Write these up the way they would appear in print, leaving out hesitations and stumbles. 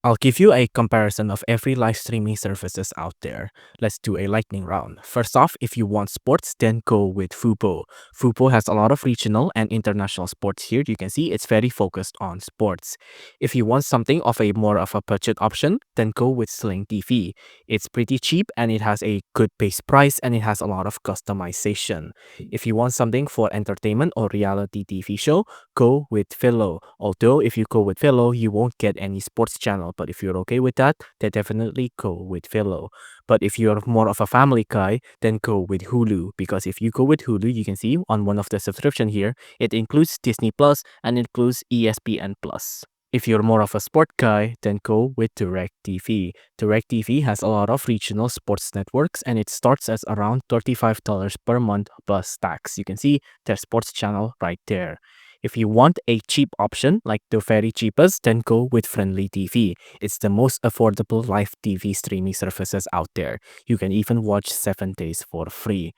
I'll give you a comparison of every live streaming services out there. Let's do a lightning round. First off, if you want sports, then go with Fubo. Fubo has a lot of regional and international sports here. You can see it's very focused on sports. If you want something of a more of a budget option, then go with Sling TV. It's pretty cheap and it has a good base price and it has a lot of customization. If you want something for entertainment or reality TV show, go with Philo. Although if you go with Philo, you won't get any sports channel. But if you're okay with that, then definitely go with Philo. But if you're more of a family guy, then go with Hulu. Because if you go with Hulu, you can see on one of the subscription here, it includes Disney Plus and includes ESPN Plus. If you're more of a sport guy, then go with DirecTV. DirecTV has a lot of regional sports networks and it starts at around $35 per month plus tax. You can see their sports channel right there. If you want a cheap option, like the very cheapest, then go with Friendly TV. It's the most affordable live TV streaming services out there. You can even watch 7 days for free.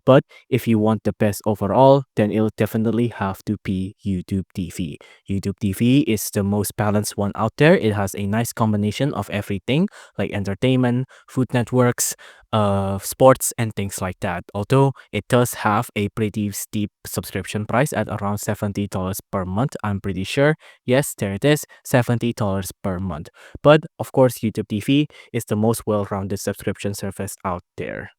But if you want the best overall, then it'll definitely have to be YouTube TV. YouTube TV is the most balanced one out there. It has a nice combination of everything like entertainment, food networks, sports, and things like that. Although it does have a pretty steep subscription price at around $70 per month, I'm pretty sure. Yes, there it is, $70 per month. But of course, YouTube TV is the most well rounded subscription service out there.